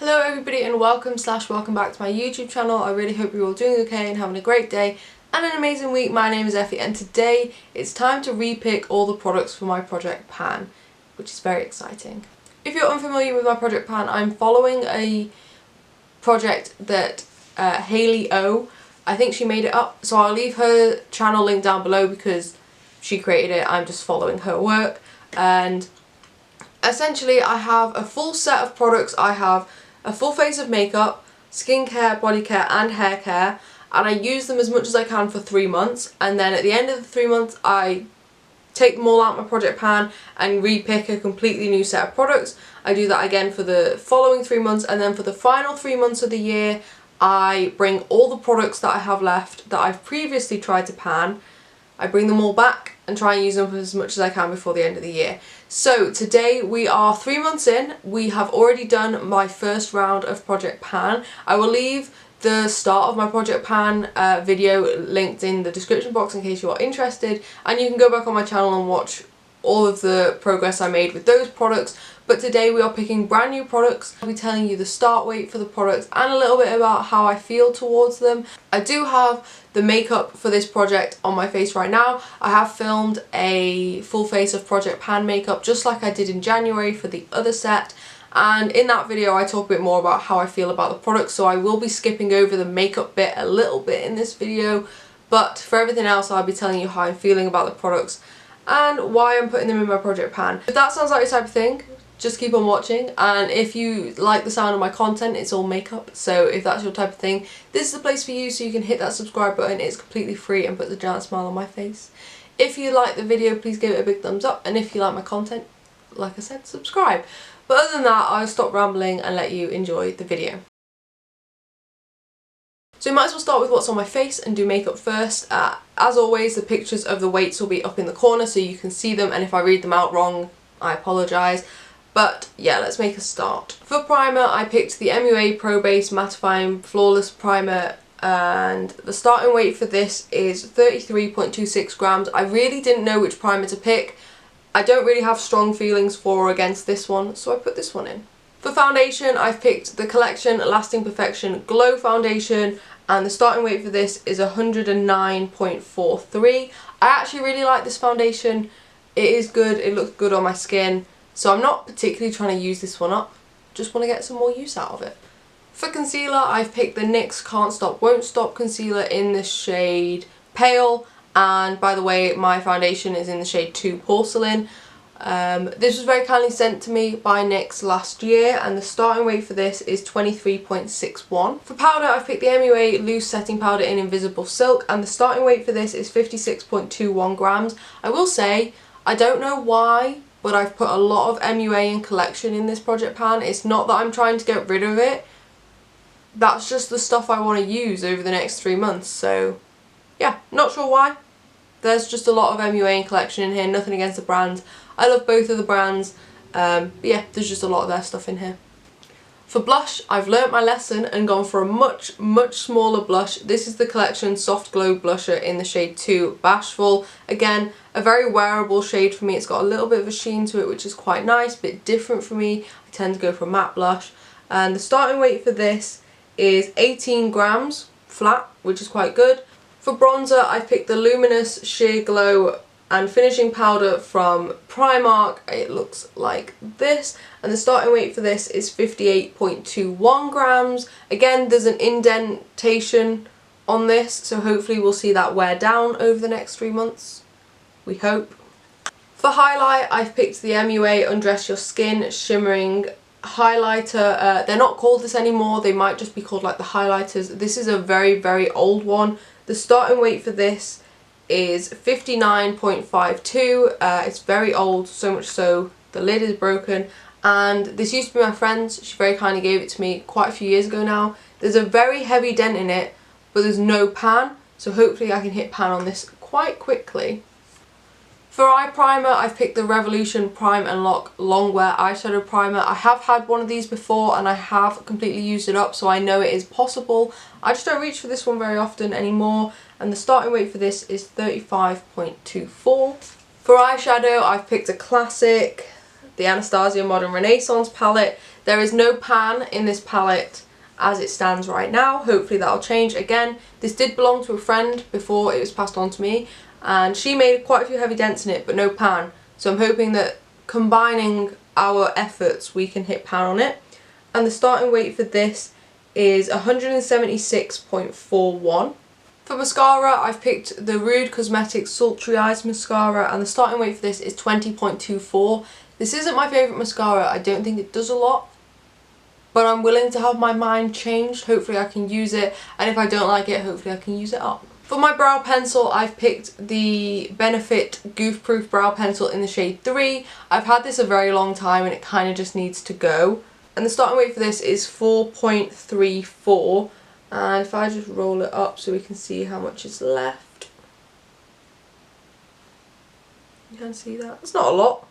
Hello everybody and welcome back to my YouTube channel. I really hope you're all doing okay and having a great day and an amazing week. My name is Effie and today it's time to repick all the products for my project pan, which is very exciting. If you're unfamiliar with my project pan, I'm following a project that Hailey I think she made it up, so I'll leave her channel link down below because she created it. I'm just following her work, and essentially I have a full set of products. I have a full face of makeup, skincare, body care and hair care, and I use them as much as I can for 3 months, and then at the end of the 3 months I take them all out my project pan and repick a completely new set of products. I do that again for the following 3 months, and then for the final 3 months of the year I bring all the products that I have left that I've previously tried to pan, I bring them all back and try and use them as much as I can before the end of the year. So today we are 3 months in. We have already done my first round of Project Pan. I will leave the start of my Project Pan video linked in the description box in case you are interested, and you can go back on my channel and watch all of the progress I made with those products. But today we are picking brand new products. I'll be telling you the start weight for the products and a little bit about how I feel towards them. I do have the makeup for this project on my face right now. I have filmed a full face of Project Pan makeup just like I did in January for the other set, and in that video I talk a bit more about how I feel about the products, so I will be skipping over the makeup bit a little bit in this video, but for everything else I'll be telling you how I'm feeling about the products and why I'm putting them in my project pan. If that sounds like your type of thing, just keep on watching, and if you like the sound of my content, it's all makeup, so if that's your type of thing, this is the place for you, so you can hit that subscribe button. It's completely free and puts a giant smile on my face. If you like the video, please give it a big thumbs up, and if you like my content, like I said, subscribe. But other than that, I'll stop rambling and let you enjoy the video. So we might as well start with what's on my face and do makeup first. As always, the pictures of the weights will be up in the corner so you can see them, and if I read them out wrong, I apologise. But yeah, let's make a start. For primer, I picked the MUA Pro Base Mattifying Flawless Primer, and the starting weight for this is 33.26 grams. I really didn't know which primer to pick. I don't really have strong feelings for or against this one, so I put this one in. For foundation, I've picked the Collection Lasting Perfection Glow Foundation, and the starting weight for this is 109.43. I actually really like this foundation. It is good, it looks good on my skin, so I'm not particularly trying to use this one up, just want to get some more use out of it. For concealer, I've picked the NYX Can't Stop Won't Stop concealer in the shade Pale, and by the way, my foundation is in the shade 2 Porcelain. This was very kindly sent to me by NYX last year, and the starting weight for this is 23.61. For powder, I've picked the MUA Loose Setting Powder in Invisible Silk, and the starting weight for this is 56.21 grams. I will say, I don't know why, but I've put a lot of MUA in Collection in this project pan. It's not that I'm trying to get rid of it. That's just the stuff I want to use over the next 3 months, so yeah, not sure why. There's just a lot of MUA in Collection in here, nothing against the brands. I love both of the brands, but yeah, there's just a lot of their stuff in here. For blush, I've learnt my lesson and gone for a much smaller blush. This is the Collection Soft Glow Blusher in the shade 2 Bashful. Again, a very wearable shade for me. It's got a little bit of a sheen to it, which is quite nice, a bit different for me. I tend to go for a matte blush. And the starting weight for this is 18 grams flat, which is quite good. For bronzer, I've picked the Luminous Sheer Glow and Finishing Powder from Primark. It looks like this, and the starting weight for this is 58.21 grams. Again, there's an indentation on this, so hopefully we'll see that wear down over the next 3 months. We hope. For highlight, I've picked the MUA Undress Your Skin Shimmering Highlighter. They're not called this anymore, they might just be called like the highlighters. This is a very old one. The starting weight for this is 59.52. It's very old, so much so the lid is broken, and this used to be my friend's. She very kindly gave it to me quite a few years ago now. There's a very heavy dent in it, but there's no pan, so hopefully I can hit pan on this quite quickly. For eye primer, I've picked the Revolution Prime and Lock Longwear Eyeshadow Primer. I have had one of these before and I have completely used it up, so I know it is possible. I just don't reach for this one very often anymore, and the starting weight for this is 35.24. For eyeshadow, I've picked a classic, the Anastasia Modern Renaissance palette. There is no pan in this palette as it stands right now. Hopefully that'll change. Again, this did belong to a friend before it was passed on to me, and she made quite a few heavy dents in it, but no pan. So I'm hoping that combining our efforts we can hit pan on it. And the starting weight for this is 176.41. For mascara, I've picked the Rude Cosmetics Sultry Eyes Mascara, and the starting weight for this is 20.24. This isn't my favourite mascara. I don't think it does a lot, but I'm willing to have my mind changed. Hopefully I can use it, and if I don't like it, hopefully I can use it up. For my brow pencil, I've picked the Benefit Goof Proof Brow Pencil in the shade 3. I've had this a very long time and it kind of just needs to go. And the starting weight for this is 4.34. And if I just roll it up so we can see how much is left. You can see that. It's not a lot.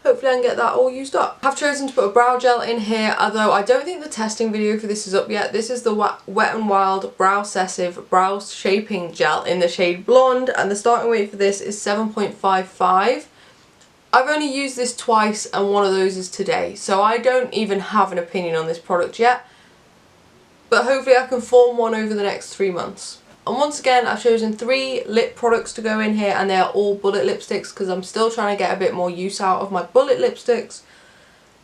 Hopefully I can get that all used up. I've chosen to put a brow gel in here, although I don't think the testing video for this is up yet. This is the Wet n Wild Brow Obsessive Brow Shaping Gel in the shade Blonde, and the starting weight for this is 7.55. I've only used this twice and one of those is today, so I don't even have an opinion on this product yet. But hopefully I can form one over the next 3 months. And once again, I've chosen 3 lip products to go in here, and they are all bullet lipsticks because I'm still trying to get a bit more use out of my bullet lipsticks.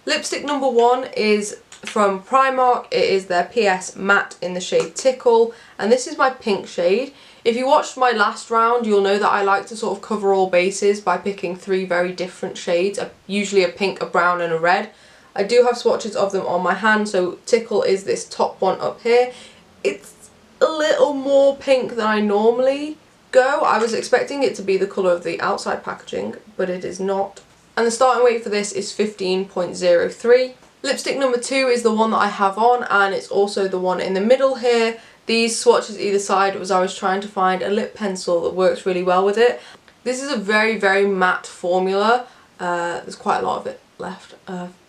Lipstick number 1 is from Primark. It is their PS Matte in the shade Tickle, and this is my pink shade. If you watched my last round, you'll know that I like to sort of cover all bases by picking 3 very different shades, usually a pink, a brown and a red. I do have swatches of them on my hand, so Tickle is this top one up here. It's a little more pink than I normally go. I was expecting it to be the colour of the outside packaging, but it is not. And the starting weight for this is 15.03. Lipstick number 2 is the one that I have on, and it's also the one in the middle here. These swatches either side was I was trying to find a lip pencil that works really well with it. This is a very, very matte formula. There's quite a lot of it left.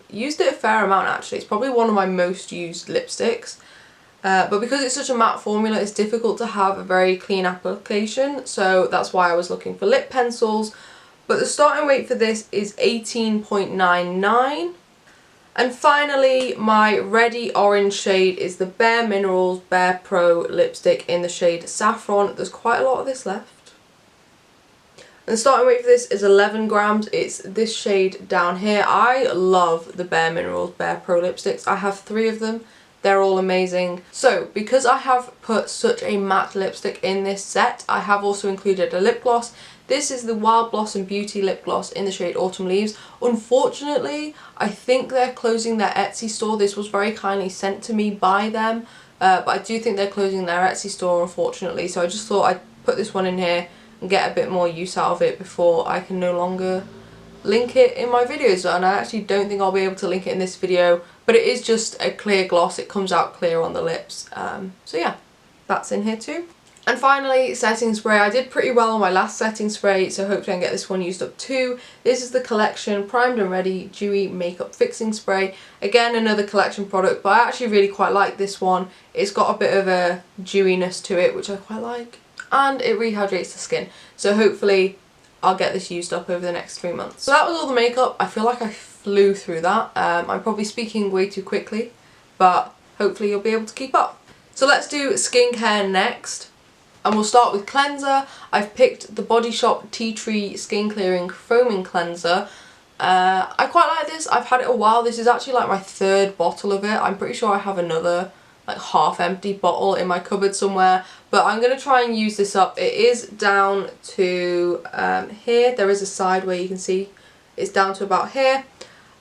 Used it a fair amount actually. It's probably one of my most used lipsticks. But because it's such a matte formula, it's difficult to have a very clean application, so that's why I was looking for lip pencils. But the starting weight for this is 18.99. And finally, my Ready Orange shade is the Bare Minerals Bare Pro lipstick in the shade Saffron. There's quite a lot of this left. And the starting weight for this is 11 grams. It's this shade down here. I love the Bare Minerals Bare Pro lipsticks. I have 3 of them. They're all amazing. So, because I have put such a matte lipstick in this set, I have also included a lip gloss. This is the Wild Blossom Beauty lip gloss in the shade Autumn Leaves. Unfortunately, I think they're closing their Etsy store. This was very kindly sent to me by them, but I do think they're closing their Etsy store, unfortunately. So I just thought I'd put this one in here and get a bit more use out of it before I can no longer link it in my videos. And I actually don't think I'll be able to link it in this video, but it is just a clear gloss. It comes out clear on the lips. So yeah, that's in here too. And finally, setting spray. I did pretty well on my last setting spray, so hopefully I can get this one used up too. This is the Collection Primed and Ready Dewy Makeup Fixing Spray. Again, another Collection product, but I actually really quite like this one. It's got a bit of a dewiness to it, which I quite like, and it rehydrates the skin. So hopefully I'll get this used up over the next 3 months. So that was all the makeup. I feel like I flew through that. I'm probably speaking way too quickly, but hopefully you'll be able to keep up. So let's do skincare next. And we'll start with cleanser. I've picked the Body Shop Tea Tree Skin Clearing Foaming Cleanser. I quite like this. I've had it a while. This is actually like my 3rd bottle of it. I'm pretty sure I have another like half empty bottle in my cupboard somewhere, but I'm going to try and use this up. It is down to here. There is a side where you can see it's down to about here,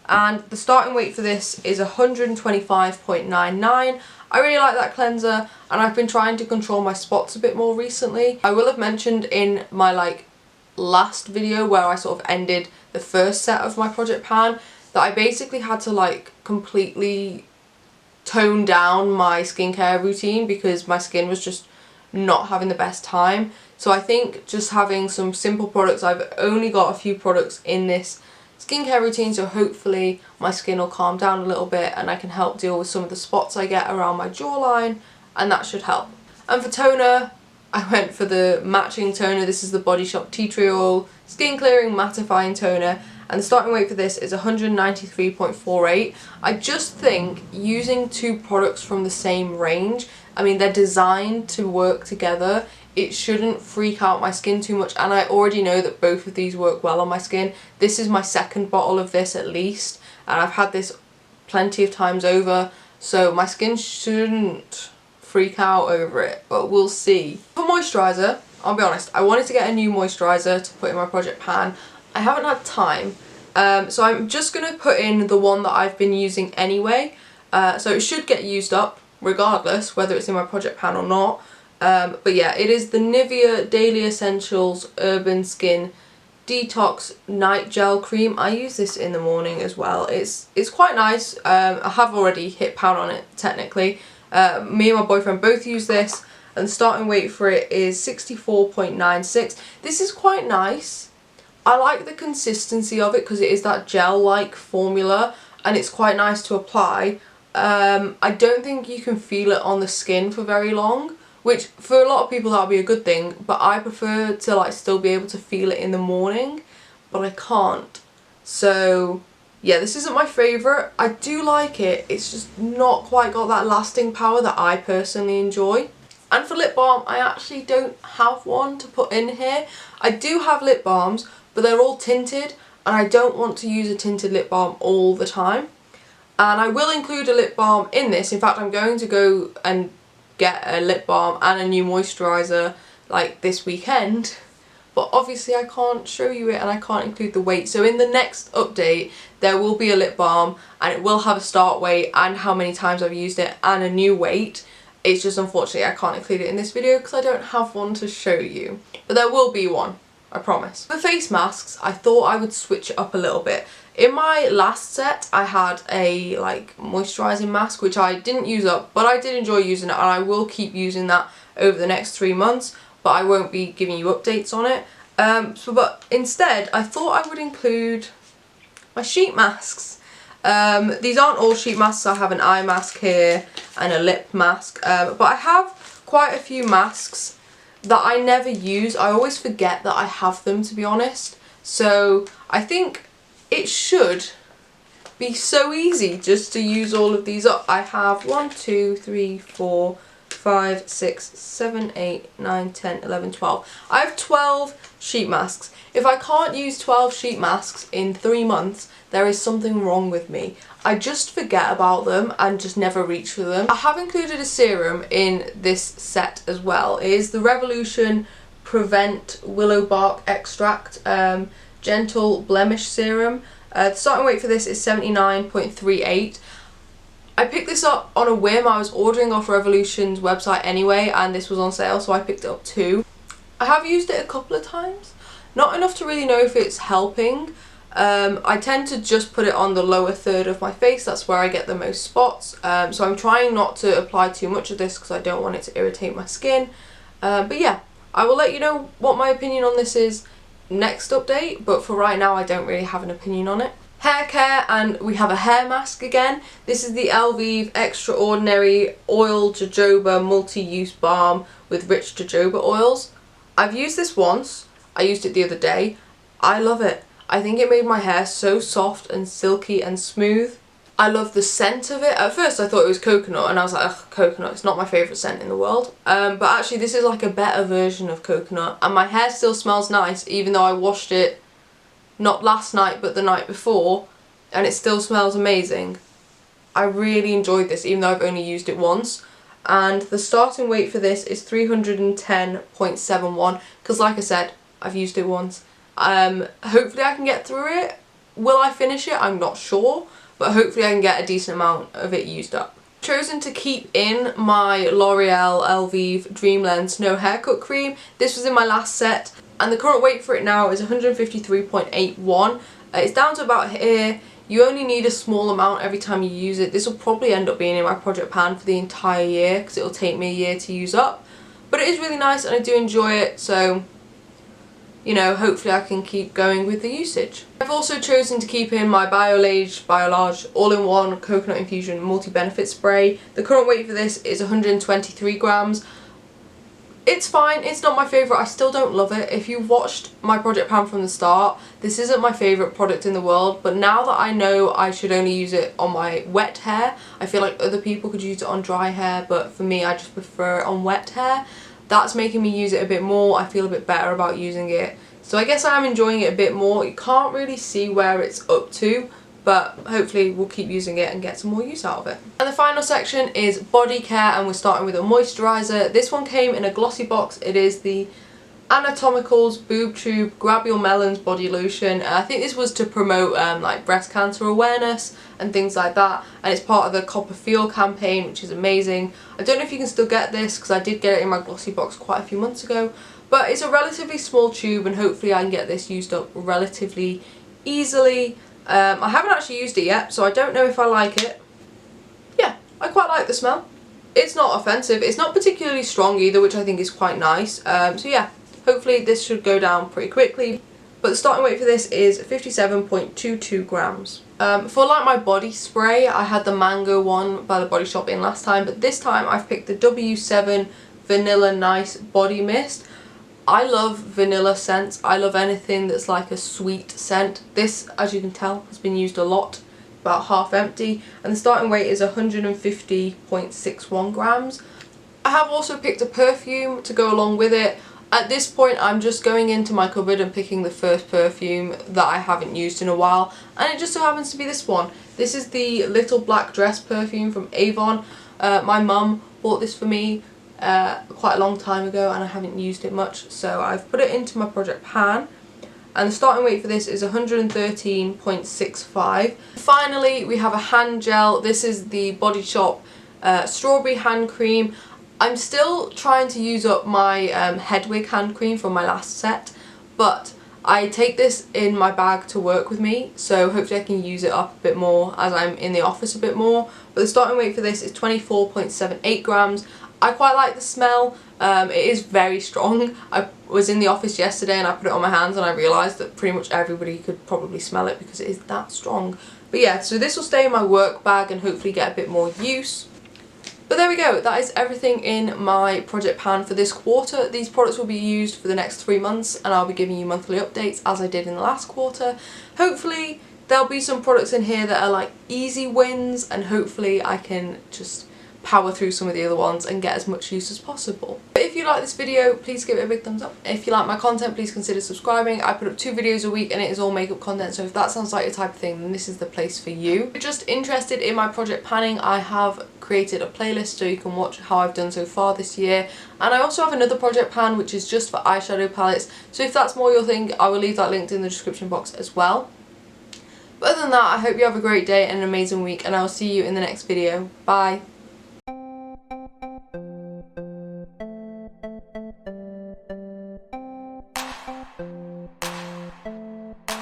and the starting weight for this is 125.99. I really like that cleanser, and I've been trying to control my spots a bit more recently. I will have mentioned in my last video where I sort of ended the first set of my project pan that I basically had to completely tone down my skincare routine because my skin was just not having the best time. So I think just having some simple products, I've only got a few products in this skincare routine, so hopefully my skin will calm down a little bit and I can help deal with some of the spots I get around my jawline, and that should help. And for toner, I went for the matching toner. This is the Body Shop Tea Tree Oil Skin Clearing Mattifying Toner, and the starting weight for this is 193.48. I just think using two products from the same range, I mean they're designed to work together, it shouldn't freak out my skin too much, and I already know that both of these work well on my skin. This is my second bottle of this at least, and I've had this plenty of times over, so my skin shouldn't freak out over it, but we'll see. For moisturiser, I'll be honest, I wanted to get a new moisturiser to put in my project pan. I haven't had time, so I'm just going to put in the one that I've been using anyway, so it should get used up regardless whether it's in my project pan or not. But yeah, it is the Nivea Daily Essentials Urban Skin Detox Night Gel Cream. I use this in the morning as well. It's quite nice. I have already hit pan on it technically. Me and my boyfriend both use this, and the starting weight for it is 64.96. This is quite nice. I like the consistency of it because it is that gel-like formula and it's quite nice to apply. I don't think you can feel it on the skin for very long, which for a lot of people that would be a good thing, but I prefer to like still be able to feel it in the morning, but I can't. So yeah, this isn't my favourite. I do like it, it's just not quite got that lasting power that I personally enjoy. And for lip balm, I actually don't have one to put in here. I do have lip balms, but they're all tinted, and I don't want to use a tinted lip balm all the time. And I will include a lip balm in this. In fact, I'm going to go and get a lip balm and a new moisturiser like this weekend, but obviously I can't show you it and I can't include the weight. So in the next update there will be a lip balm and it will have a start weight and how many times I've used it and a new weight. It's just unfortunately I can't include it in this video because I don't have one to show you, but there will be one, I promise. For face masks, I thought I would switch it up a little bit. In my last set I had a like moisturising mask which I didn't use up, but I did enjoy using it and I will keep using that over the next 3 months, but I won't be giving you updates on it. But instead I thought I would include my sheet masks. These aren't all sheet masks, I have an eye mask here and a lip mask, but I have quite a few masks that I never use. I always forget that I have them, to be honest, so I think it should be so easy just to use all of these up. I have 1, 2, 3, 4, 5, 6, 7, 8, 9, 10, 11, 12. I have 12 sheet masks. If I can't use 12 sheet masks in 3 months, there is something wrong with me. I just forget about them and just never reach for them. I have included a serum in this set as well. It is the Revolution Prevent Willow Bark Extract Gentle Blemish Serum. The starting weight for this is 79.38. I picked this up on a whim. I was ordering off Revolution's website anyway and this was on sale, so I picked it up too. I have used it a couple of times, not enough to really know if it's helping. I tend to just put it on the lower third of my face, that's where I get the most spots, so I'm trying not to apply too much of this because I don't want it to irritate my skin. But yeah, I will let you know what my opinion on this is next update, but for right now I don't really have an opinion on it. Hair care, and we have a hair mask again. This is the Elvive Extraordinary Oil Jojoba Multi-Use Balm with rich jojoba oils. I've used this once, I used it the other day. I love it. I think it made my hair so soft and silky and smooth. I love the scent of it. At first I thought it was coconut and I was like, ugh, coconut, it's not my favourite scent in the world. But actually this is like a better version of coconut and my hair still smells nice even though I washed it not last night but the night before and it still smells amazing. I really enjoyed this even though I've only used it once. And the starting weight for this is 310.71 because like I said, I've used it once. Hopefully I can get through it. Will I finish it? I'm not sure. But hopefully I can get a decent amount of it used up. I've chosen to keep in my L'Oreal Elvive Dreamland Snow Haircut Cream. This was in my last set and the current weight for it now is 153.81. It's down to about here. You only need a small amount every time you use it. This will probably end up being in my project pan for the entire year because it will take me a year to use up. But it is really nice and I do enjoy it, so you know, hopefully I can keep going with the usage. I've also chosen to keep in my Biolage all-in-one coconut infusion multi-benefit spray. The current weight for this is 123 grams. It's fine, it's not my favourite, I still don't love it. If you've watched my project pan from the start, this isn't my favourite product in the world, but now that I know I should only use it on my wet hair, I feel like other people could use it on dry hair, but for me I just prefer it on wet hair. That's making me use it a bit more, I feel a bit better about using it. So I guess I'm enjoying it a bit more. You can't really see where it's up to, but hopefully we'll keep using it and get some more use out of it. And the final section is body care, and we're starting with a moisturiser. This one came in a glossy box. It is the Anatomicals Boob Tube Grab Your Melons Body Lotion. I think this was to promote like breast cancer awareness and things like that, and it's part of the Copper Feel campaign, which is amazing. I don't know if you can still get this because I did get it in my glossy box quite a few months ago, but it's a relatively small tube and hopefully I can get this used up relatively easily. I haven't actually used it yet, so I don't know if I like it. Yeah, I quite like the smell. It's not offensive, it's not particularly strong either, which I think is quite nice. So yeah, hopefully this should go down pretty quickly. But the starting weight for this is 57.22 grams. For like my body spray, I had the mango one by the Body Shop in last time, but this time I've picked the W7 Vanilla Nice Body Mist. I love vanilla scents. I love anything that's like a sweet scent. This, as you can tell, has been used a lot, about half empty, and the starting weight is 150.61 grams. I have also picked a perfume to go along with it. At this point I'm just going into my cupboard and picking the first perfume that I haven't used in a while, and it just so happens to be this one. This is the Little Black Dress perfume from Avon. My mum bought this for me quite a long time ago and I haven't used it much, so I've put it into my project pan, and the starting weight for this is 113.65. Finally, we have a hand gel. This is the Body Shop Strawberry Hand Cream. I'm still trying to use up my Hedwig hand cream from my last set, but I take this in my bag to work with me, so hopefully I can use it up a bit more as I'm in the office a bit more. But the starting weight for this is 24.78 grams. I quite like the smell. It is very strong. I was in the office yesterday and I put it on my hands and I realised that pretty much everybody could probably smell it because it is that strong. But yeah, so this will stay in my work bag and hopefully get a bit more use. But there we go, that is everything in my project pan for this quarter. These products will be used for the next 3 months and I'll be giving you monthly updates as I did in the last quarter. Hopefully there'll be some products in here that are like easy wins, and hopefully I can just power through some of the other ones and get as much use as possible. But if you like this video, please give it a big thumbs up. If you like my content, please consider subscribing. I put up 2 videos a week and it is all makeup content, so if that sounds like your type of thing, then this is the place for you. If you're just interested in my project panning, I have created a playlist so you can watch how I've done so far this year, and I also have another project pan which is just for eyeshadow palettes, so if that's more your thing, I will leave that linked in the description box as well. But other than that, I hope you have a great day and an amazing week, and I will see you in the next video. Bye!